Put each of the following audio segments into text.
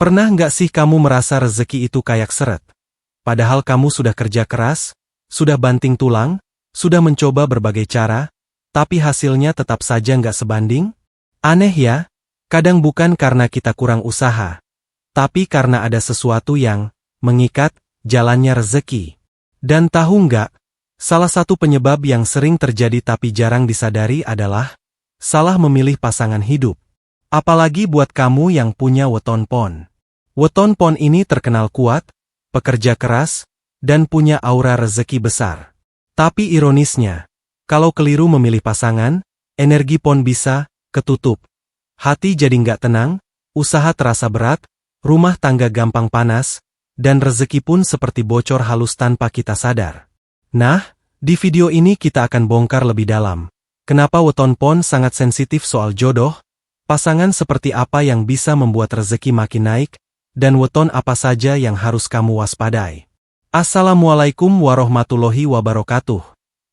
Pernah nggak sih kamu merasa rezeki itu kayak seret? Padahal kamu sudah kerja keras, sudah banting tulang, sudah mencoba berbagai cara, tapi hasilnya tetap saja nggak sebanding? Aneh ya? Kadang bukan karena kita kurang usaha, tapi karena ada sesuatu yang mengikat jalannya rezeki. Dan tahu nggak? Salah satu penyebab yang sering terjadi tapi jarang disadari adalah salah memilih pasangan hidup. Apalagi buat kamu yang punya weton pon. Weton pon ini terkenal kuat, pekerja keras, dan punya aura rezeki besar. Tapi ironisnya, kalau keliru memilih pasangan, energi pon bisa ketutup. Hati jadi nggak tenang, usaha terasa berat, rumah tangga gampang panas, dan rezeki pun seperti bocor halus tanpa kita sadar. Nah, di video ini kita akan bongkar lebih dalam. Kenapa weton pon sangat sensitif soal jodoh, pasangan seperti apa yang bisa membuat rezeki makin naik, dan weton apa saja yang harus kamu waspadai. Assalamualaikum warahmatullahi wabarakatuh.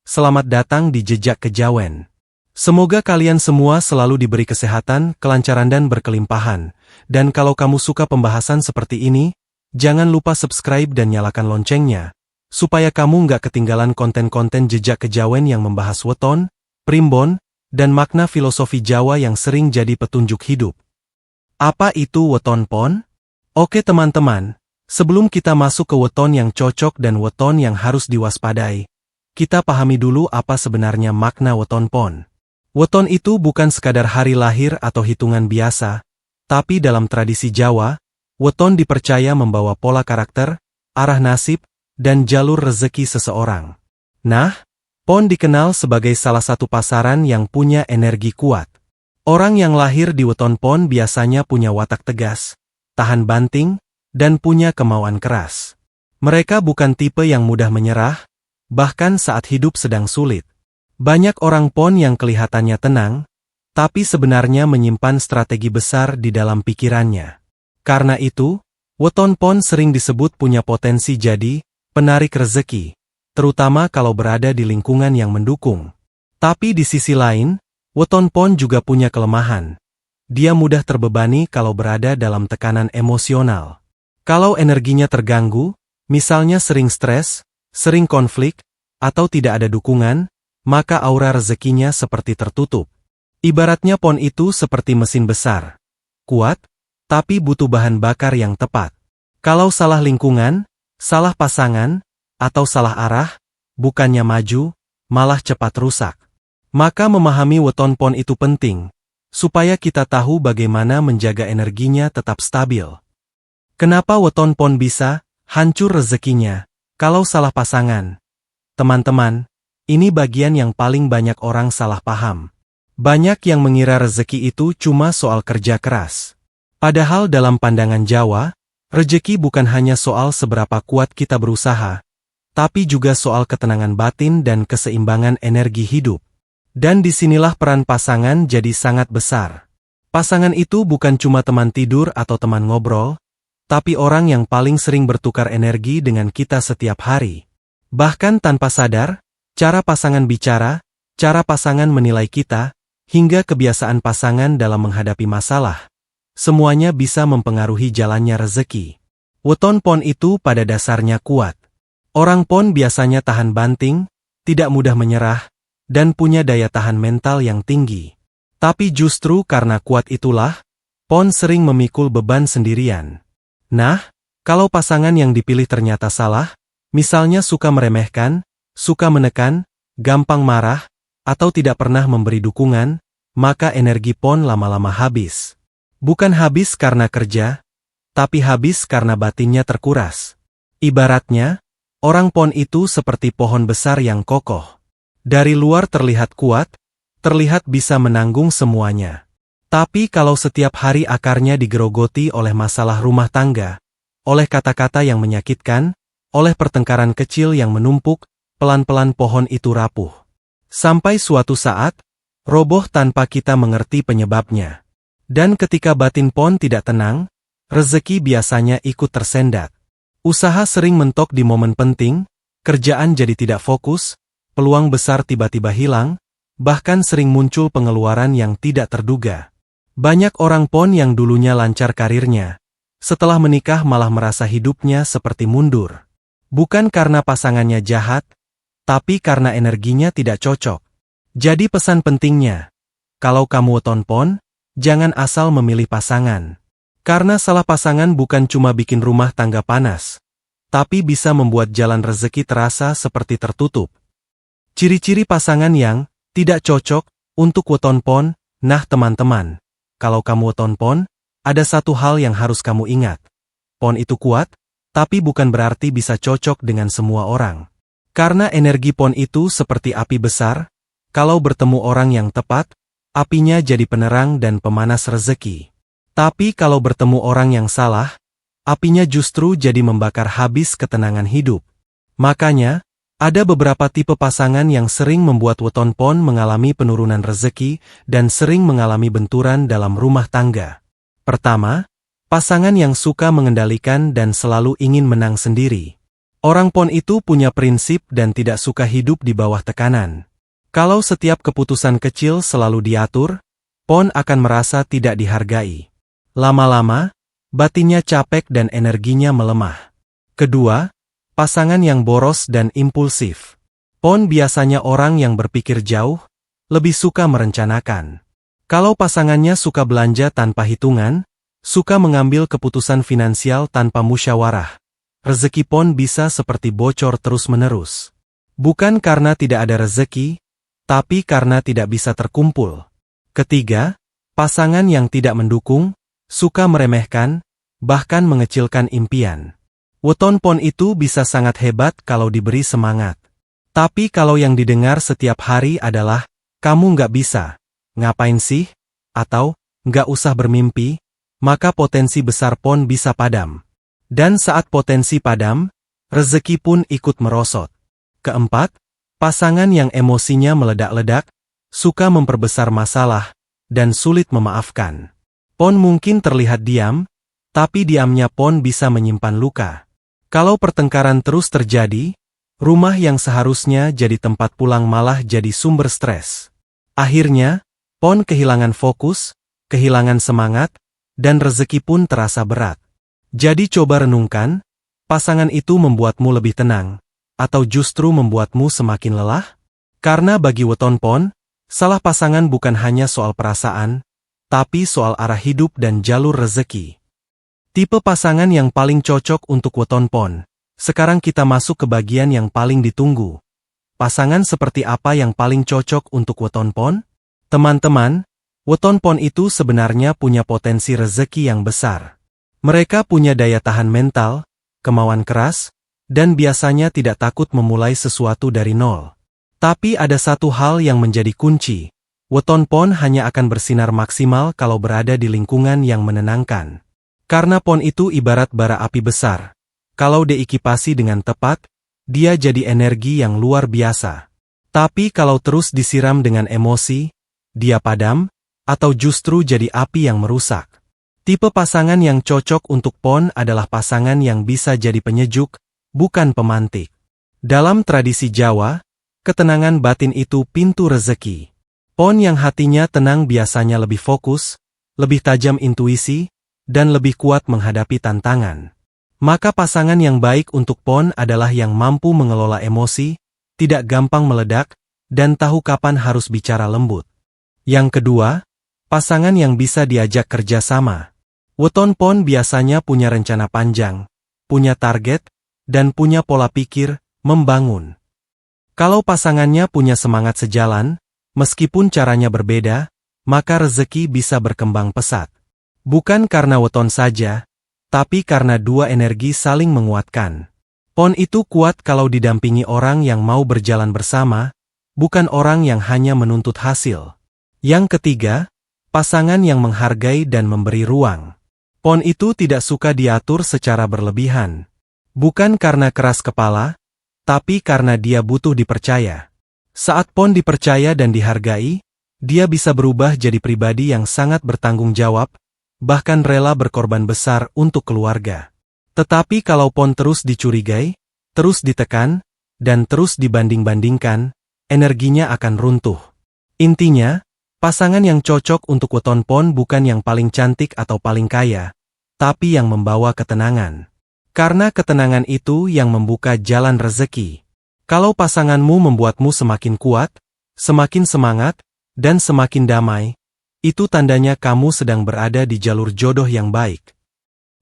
Selamat datang di Jejak Kejawen. Semoga kalian semua selalu diberi kesehatan, kelancaran dan berkelimpahan. Dan kalau kamu suka pembahasan seperti ini, jangan lupa subscribe dan nyalakan loncengnya, supaya kamu nggak ketinggalan konten-konten Jejak Kejawen yang membahas weton, primbon, dan makna filosofi Jawa yang sering jadi petunjuk hidup. Apa itu weton pon? Oke teman-teman, sebelum kita masuk ke weton yang cocok dan weton yang harus diwaspadai, kita pahami dulu apa sebenarnya makna weton pon. Weton itu bukan sekadar hari lahir atau hitungan biasa, tapi dalam tradisi Jawa, weton dipercaya membawa pola karakter, arah nasib, dan jalur rezeki seseorang. Nah, pon dikenal sebagai salah satu pasaran yang punya energi kuat. Orang yang lahir di weton pon biasanya punya watak tegas, tahan banting, dan punya kemauan keras. Mereka bukan tipe yang mudah menyerah, bahkan saat hidup sedang sulit. Banyak orang pon yang kelihatannya tenang, tapi sebenarnya menyimpan strategi besar di dalam pikirannya. Karena itu, weton pon sering disebut punya potensi jadi penarik rezeki, terutama kalau berada di lingkungan yang mendukung. Tapi di sisi lain, weton pon juga punya kelemahan. Dia mudah terbebani kalau berada dalam tekanan emosional. Kalau energinya terganggu, misalnya sering stres, sering konflik, atau tidak ada dukungan, maka aura rezekinya seperti tertutup. Ibaratnya pon itu seperti mesin besar. Kuat, tapi butuh bahan bakar yang tepat. Kalau salah lingkungan, salah pasangan, atau salah arah, bukannya maju, malah cepat rusak. Maka memahami weton pon itu penting, supaya kita tahu bagaimana menjaga energinya tetap stabil. Kenapa weton pon bisa hancur rezekinya kalau salah pasangan? Teman-teman, ini bagian yang paling banyak orang salah paham. Banyak yang mengira rezeki itu cuma soal kerja keras. Padahal dalam pandangan Jawa, rezeki bukan hanya soal seberapa kuat kita berusaha, tapi juga soal ketenangan batin dan keseimbangan energi hidup. Dan disinilah peran pasangan jadi sangat besar. Pasangan itu bukan cuma teman tidur atau teman ngobrol, tapi orang yang paling sering bertukar energi dengan kita setiap hari. Bahkan tanpa sadar, cara pasangan bicara, cara pasangan menilai kita, hingga kebiasaan pasangan dalam menghadapi masalah, semuanya bisa mempengaruhi jalannya rezeki. Weton pon itu pada dasarnya kuat. Orang pon biasanya tahan banting, tidak mudah menyerah, dan punya daya tahan mental yang tinggi. Tapi justru karena kuat itulah, pon sering memikul beban sendirian. Nah, kalau pasangan yang dipilih ternyata salah, misalnya suka meremehkan, suka menekan, gampang marah, atau tidak pernah memberi dukungan, maka energi pon lama-lama habis. Bukan habis karena kerja, tapi habis karena batinnya terkuras. Ibaratnya, orang pon itu seperti pohon besar yang kokoh. Dari luar terlihat kuat, terlihat bisa menanggung semuanya. Tapi kalau setiap hari akarnya digerogoti oleh masalah rumah tangga, oleh kata-kata yang menyakitkan, oleh pertengkaran kecil yang menumpuk, pelan-pelan pohon itu rapuh. Sampai suatu saat, roboh tanpa kita mengerti penyebabnya. Dan ketika batin pon tidak tenang, rezeki biasanya ikut tersendat. Usaha sering mentok di momen penting, kerjaan jadi tidak fokus, peluang besar tiba-tiba hilang, bahkan sering muncul pengeluaran yang tidak terduga. Banyak orang pon yang dulunya lancar karirnya, Setelah menikah malah merasa hidupnya seperti mundur. Bukan karena pasangannya jahat, tapi karena energinya tidak cocok. Jadi pesan pentingnya, kalau kamu weton pon, jangan asal memilih pasangan. Karena salah pasangan bukan cuma bikin rumah tangga panas, tapi bisa membuat jalan rezeki terasa seperti tertutup. Ciri-ciri pasangan yang tidak cocok untuk weton pon. Nah teman-teman, kalau kamu weton pon, ada satu hal yang harus kamu ingat. Pon itu kuat, tapi bukan berarti bisa cocok dengan semua orang. Karena energi pon itu seperti api besar, kalau bertemu orang yang tepat, apinya jadi penerang dan pemanas rezeki. Tapi kalau bertemu orang yang salah, apinya justru jadi membakar habis ketenangan hidup. Makanya, ada beberapa tipe pasangan yang sering membuat weton pon mengalami penurunan rezeki dan sering mengalami benturan dalam rumah tangga. Pertama, pasangan yang suka mengendalikan dan selalu ingin menang sendiri. Orang pon itu punya prinsip dan tidak suka hidup di bawah tekanan. Kalau setiap keputusan kecil selalu diatur, pon akan merasa tidak dihargai. Lama-lama, batinnya capek dan energinya melemah. Kedua, pasangan yang boros dan impulsif. Pon biasanya orang yang berpikir jauh, lebih suka merencanakan. Kalau pasangannya suka belanja tanpa hitungan, suka mengambil keputusan finansial tanpa musyawarah, rezeki pon bisa seperti bocor terus-menerus. Bukan karena tidak ada rezeki, tapi karena tidak bisa terkumpul. Ketiga, pasangan yang tidak mendukung, suka meremehkan, bahkan mengecilkan impian. Weton pon itu bisa sangat hebat kalau diberi semangat. Tapi kalau yang didengar setiap hari adalah, kamu nggak bisa, ngapain sih? Atau, nggak usah bermimpi, maka potensi besar pon bisa padam. Dan saat potensi padam, rezeki pun ikut merosot. Keempat, pasangan yang emosinya meledak-ledak, suka memperbesar masalah, dan sulit memaafkan. Pon mungkin terlihat diam, tapi diamnya pon bisa menyimpan luka. Kalau pertengkaran terus terjadi, rumah yang seharusnya jadi tempat pulang malah jadi sumber stres. Akhirnya, pon kehilangan fokus, kehilangan semangat, dan rezeki pun terasa berat. Jadi coba renungkan, pasangan itu membuatmu lebih tenang, atau justru membuatmu semakin lelah? Karena bagi weton pon, salah pasangan bukan hanya soal perasaan, tapi soal arah hidup dan jalur rezeki. Tipe pasangan yang paling cocok untuk weton pon. Sekarang kita masuk ke bagian yang paling ditunggu. Pasangan seperti apa yang paling cocok untuk weton pon? Teman-teman, weton pon itu sebenarnya punya potensi rezeki yang besar. Mereka punya daya tahan mental, kemauan keras, dan biasanya tidak takut memulai sesuatu dari nol. Tapi ada satu hal yang menjadi kunci. Weton pon hanya akan bersinar maksimal kalau berada di lingkungan yang menenangkan. Karena pon itu ibarat bara api besar. Kalau diekipasi dengan tepat, dia jadi energi yang luar biasa. Tapi kalau terus disiram dengan emosi, dia padam, atau justru jadi api yang merusak. Tipe pasangan yang cocok untuk pon adalah pasangan yang bisa jadi penyejuk, bukan pemantik. Dalam tradisi Jawa, ketenangan batin itu pintu rezeki. Pon yang hatinya tenang biasanya lebih fokus, lebih tajam intuisi, dan lebih kuat menghadapi tantangan. Maka pasangan yang baik untuk pon adalah yang mampu mengelola emosi, tidak gampang meledak, dan tahu kapan harus bicara lembut. Yang kedua, pasangan yang bisa diajak kerja sama. Weton pon biasanya punya rencana panjang, punya target, dan punya pola pikir, membangun. Kalau pasangannya punya semangat sejalan, meskipun caranya berbeda, maka rezeki bisa berkembang pesat. Bukan karena weton saja, tapi karena dua energi saling menguatkan. Pon itu kuat kalau didampingi orang yang mau berjalan bersama, bukan orang yang hanya menuntut hasil. Yang ketiga, pasangan yang menghargai dan memberi ruang. Pon itu tidak suka diatur secara berlebihan. Bukan karena keras kepala, tapi karena dia butuh dipercaya. Saat pon dipercaya dan dihargai, dia bisa berubah jadi pribadi yang sangat bertanggung jawab, bahkan rela berkorban besar untuk keluarga. Tetapi kalau pon terus dicurigai, terus ditekan, dan terus dibanding-bandingkan, energinya akan runtuh. Intinya, pasangan yang cocok untuk weton pon bukan yang paling cantik atau paling kaya, tapi yang membawa ketenangan. Karena ketenangan itu yang membuka jalan rezeki. Kalau pasanganmu membuatmu semakin kuat, semakin semangat, dan semakin damai, itu tandanya kamu sedang berada di jalur jodoh yang baik.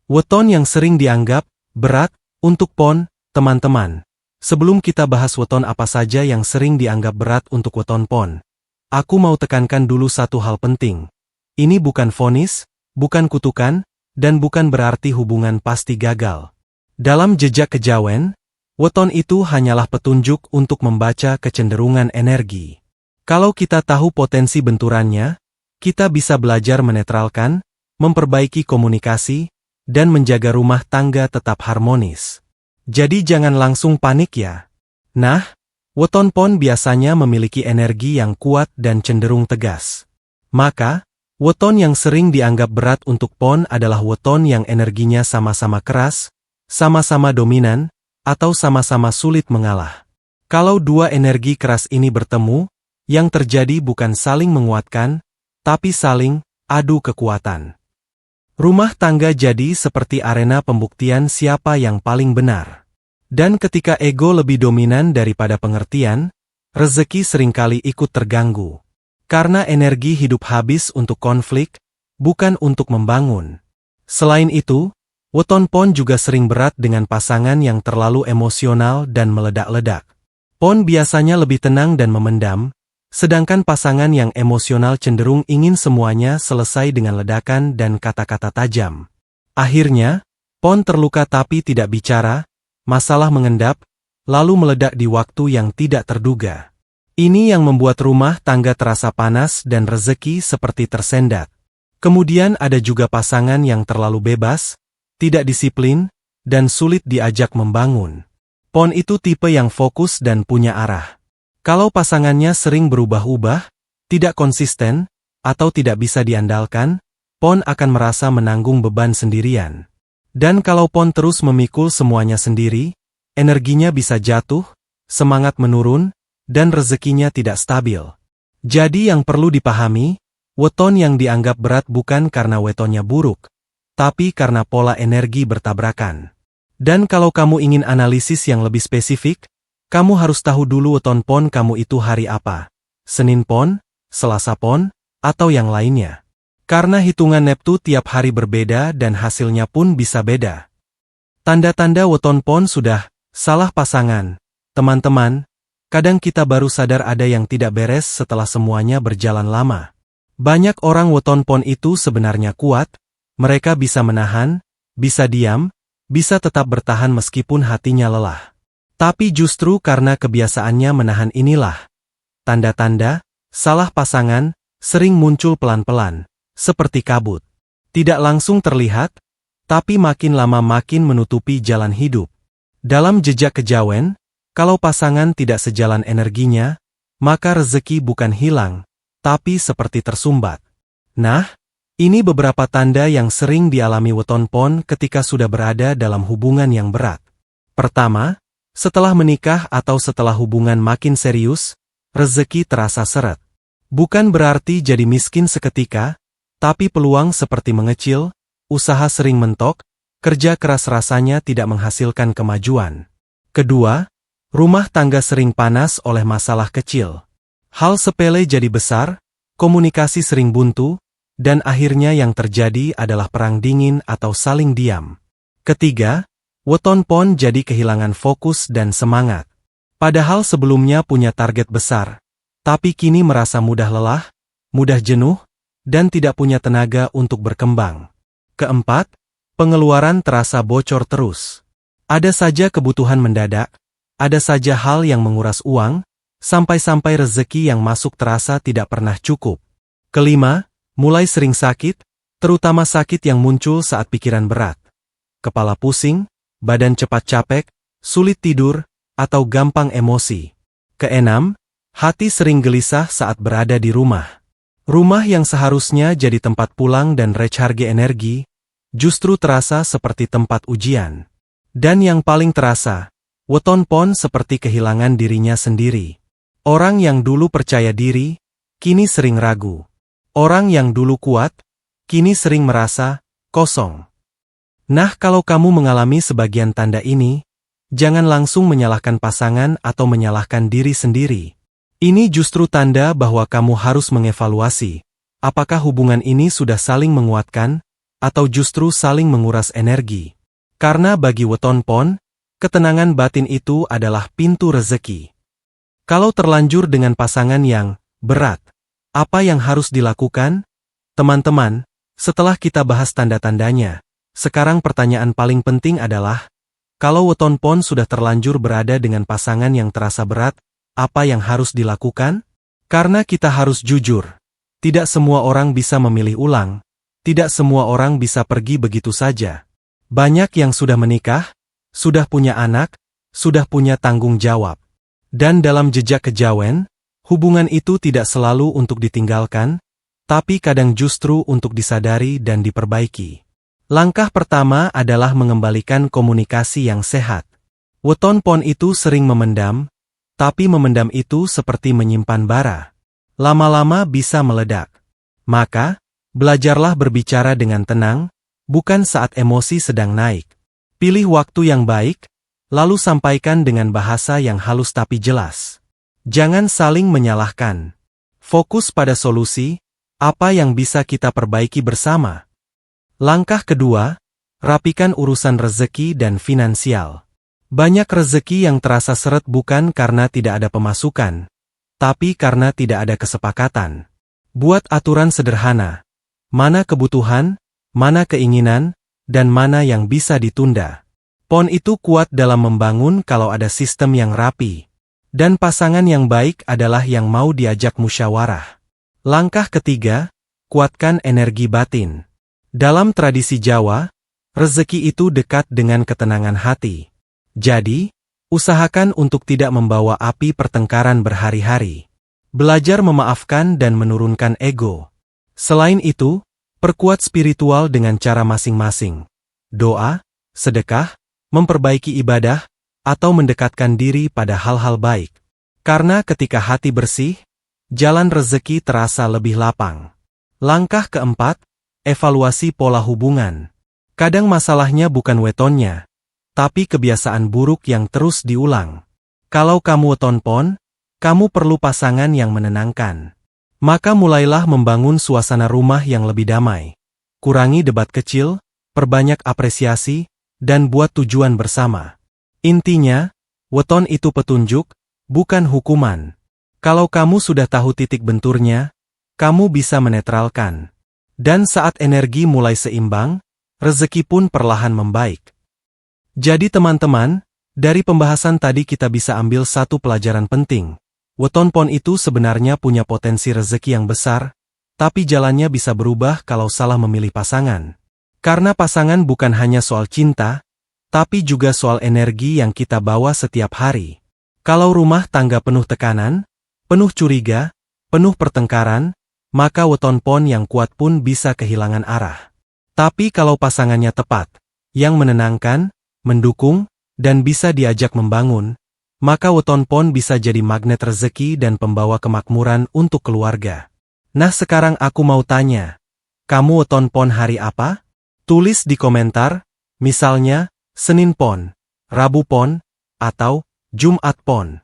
Weton yang sering dianggap berat untuk pon, teman-teman. Sebelum kita bahas weton apa saja yang sering dianggap berat untuk weton pon, aku mau tekankan dulu satu hal penting. Ini bukan vonis, bukan kutukan, dan bukan berarti hubungan pasti gagal. Dalam jejak kejawen, weton itu hanyalah petunjuk untuk membaca kecenderungan energi. Kalau kita tahu potensi benturannya, kita bisa belajar menetralkan, memperbaiki komunikasi, dan menjaga rumah tangga tetap harmonis. Jadi jangan langsung panik ya. Nah, weton pon biasanya memiliki energi yang kuat dan cenderung tegas. Maka, weton yang sering dianggap berat untuk pon adalah weton yang energinya sama-sama keras, sama-sama dominan, atau sama-sama sulit mengalah. Kalau dua energi keras ini bertemu, yang terjadi bukan saling menguatkan, tapi saling adu kekuatan. Rumah tangga jadi seperti arena pembuktian siapa yang paling benar. Dan ketika ego lebih dominan daripada pengertian, rezeki seringkali ikut terganggu. Karena energi hidup habis untuk konflik, bukan untuk membangun. Selain itu, weton pon juga sering berat dengan pasangan yang terlalu emosional dan meledak-ledak. Pon biasanya lebih tenang dan memendam, sedangkan pasangan yang emosional cenderung ingin semuanya selesai dengan ledakan dan kata-kata tajam. Akhirnya, pon terluka tapi tidak bicara, masalah mengendap, lalu meledak di waktu yang tidak terduga. Ini yang membuat rumah tangga terasa panas dan rezeki seperti tersendat. Kemudian ada juga pasangan yang terlalu bebas, tidak disiplin, dan sulit diajak membangun. Pon itu tipe yang fokus dan punya arah. Kalau pasangannya sering berubah-ubah, tidak konsisten, atau tidak bisa diandalkan, pon akan merasa menanggung beban sendirian. Dan kalau pon terus memikul semuanya sendiri, energinya bisa jatuh, semangat menurun, dan rezekinya tidak stabil. Jadi yang perlu dipahami, weton yang dianggap berat bukan karena wetonnya buruk, tapi karena pola energi bertabrakan. Dan kalau kamu ingin analisis yang lebih spesifik, kamu harus tahu dulu weton pon kamu itu hari apa. Senin pon, Selasa pon, atau yang lainnya. Karena hitungan Neptu tiap hari berbeda dan hasilnya pun bisa beda. Tanda-tanda weton pon sudah salah pasangan. Teman-teman, kadang kita baru sadar ada yang tidak beres setelah semuanya berjalan lama. Banyak orang weton pon itu sebenarnya kuat, mereka bisa menahan, bisa diam, bisa tetap bertahan meskipun hatinya lelah. Tapi justru karena kebiasaannya menahan inilah, tanda-tanda salah pasangan sering muncul pelan-pelan, seperti kabut. Tidak langsung terlihat, tapi makin lama makin menutupi jalan hidup. Dalam jejak kejawen, kalau pasangan tidak sejalan energinya, maka rezeki bukan hilang, tapi seperti tersumbat. Nah, ini beberapa tanda yang sering dialami weton pon ketika sudah berada dalam hubungan yang berat. Pertama, setelah menikah atau setelah hubungan makin serius, rezeki terasa seret. Bukan berarti jadi miskin seketika, tapi peluang seperti mengecil, usaha sering mentok, kerja keras rasanya tidak menghasilkan kemajuan. Kedua, rumah tangga sering panas oleh masalah kecil. Hal sepele jadi besar, komunikasi sering buntu, dan akhirnya yang terjadi adalah perang dingin atau saling diam. Ketiga, weton pon jadi kehilangan fokus dan semangat. Padahal sebelumnya punya target besar, tapi kini merasa mudah lelah, mudah jenuh, dan tidak punya tenaga untuk berkembang. Keempat, pengeluaran terasa bocor terus. Ada saja kebutuhan mendadak, ada saja hal yang menguras uang, sampai-sampai rezeki yang masuk terasa tidak pernah cukup. Kelima, mulai sering sakit, terutama sakit yang muncul saat pikiran berat. Kepala pusing, badan cepat capek, sulit tidur, atau gampang emosi. Keenam, hati sering gelisah saat berada di rumah. Rumah yang seharusnya jadi tempat pulang dan recharge energi, justru terasa seperti tempat ujian. Dan yang paling terasa, weton pon seperti kehilangan dirinya sendiri. Orang yang dulu percaya diri, kini sering ragu. Orang yang dulu kuat, kini sering merasa kosong. Nah, kalau kamu mengalami sebagian tanda ini, jangan langsung menyalahkan pasangan atau menyalahkan diri sendiri. Ini justru tanda bahwa kamu harus mengevaluasi, apakah hubungan ini sudah saling menguatkan, atau justru saling menguras energi. Karena bagi weton pon, ketenangan batin itu adalah pintu rezeki. Kalau terlanjur dengan pasangan yang berat, apa yang harus dilakukan? Teman-teman, setelah kita bahas tanda-tandanya, sekarang pertanyaan paling penting adalah, kalau weton pon sudah terlanjur berada dengan pasangan yang terasa berat, apa yang harus dilakukan? Karena kita harus jujur, tidak semua orang bisa memilih ulang, tidak semua orang bisa pergi begitu saja. Banyak yang sudah menikah, sudah punya anak, sudah punya tanggung jawab. Dan dalam jejak kejawen, hubungan itu tidak selalu untuk ditinggalkan, tapi kadang justru untuk disadari dan diperbaiki. Langkah pertama adalah mengembalikan komunikasi yang sehat. Weton pon itu sering memendam, tapi memendam itu seperti menyimpan bara. Lama-lama bisa meledak. Maka, belajarlah berbicara dengan tenang, bukan saat emosi sedang naik. Pilih waktu yang baik, lalu sampaikan dengan bahasa yang halus tapi jelas. Jangan saling menyalahkan. Fokus pada solusi, apa yang bisa kita perbaiki bersama. Langkah kedua, rapikan urusan rezeki dan finansial. Banyak rezeki yang terasa seret bukan karena tidak ada pemasukan, tapi karena tidak ada kesepakatan. Buat aturan sederhana. Mana kebutuhan, mana keinginan, dan mana yang bisa ditunda. Pon itu kuat dalam membangun kalau ada sistem yang rapi. Dan pasangan yang baik adalah yang mau diajak musyawarah. Langkah ketiga, kuatkan energi batin. Dalam tradisi Jawa, rezeki itu dekat dengan ketenangan hati. Jadi, usahakan untuk tidak membawa api pertengkaran berhari-hari. Belajar memaafkan dan menurunkan ego. Selain itu, perkuat spiritual dengan cara masing-masing. Doa, sedekah, memperbaiki ibadah, atau mendekatkan diri pada hal-hal baik. Karena ketika hati bersih, jalan rezeki terasa lebih lapang. Langkah keempat, evaluasi pola hubungan. Kadang masalahnya bukan wetonnya, tapi kebiasaan buruk yang terus diulang. Kalau kamu weton pon, kamu perlu pasangan yang menenangkan. Maka mulailah membangun suasana rumah yang lebih damai. Kurangi debat kecil, perbanyak apresiasi, dan buat tujuan bersama. Intinya, weton itu petunjuk, bukan hukuman. Kalau kamu sudah tahu titik benturnya, kamu bisa menetralkan. Dan saat energi mulai seimbang, rezeki pun perlahan membaik. Jadi teman-teman, dari pembahasan tadi kita bisa ambil satu pelajaran penting. Weton pon itu sebenarnya punya potensi rezeki yang besar, tapi jalannya bisa berubah kalau salah memilih pasangan. Karena pasangan bukan hanya soal cinta, tapi juga soal energi yang kita bawa setiap hari. Kalau rumah tangga penuh tekanan, penuh curiga, penuh pertengkaran, maka weton pon yang kuat pun bisa kehilangan arah. Tapi kalau pasangannya tepat, yang menenangkan, mendukung, dan bisa diajak membangun, maka weton pon bisa jadi magnet rezeki dan pembawa kemakmuran untuk keluarga. Nah sekarang aku mau tanya, kamu weton pon hari apa? Tulis di komentar, misalnya, Senin pon, Rabu pon, atau Jumat pon.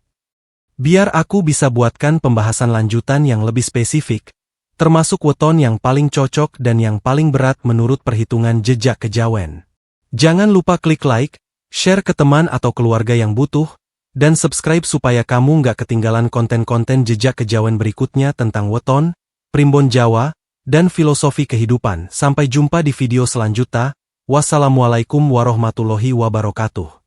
Biar aku bisa buatkan pembahasan lanjutan yang lebih spesifik, termasuk weton yang paling cocok dan yang paling berat menurut perhitungan jejak kejawen. Jangan lupa klik like, share ke teman atau keluarga yang butuh, dan subscribe supaya kamu nggak ketinggalan konten-konten jejak kejawen berikutnya tentang weton, primbon Jawa, dan filosofi kehidupan. Sampai jumpa di video selanjutnya. Wassalamualaikum warahmatullahi wabarakatuh.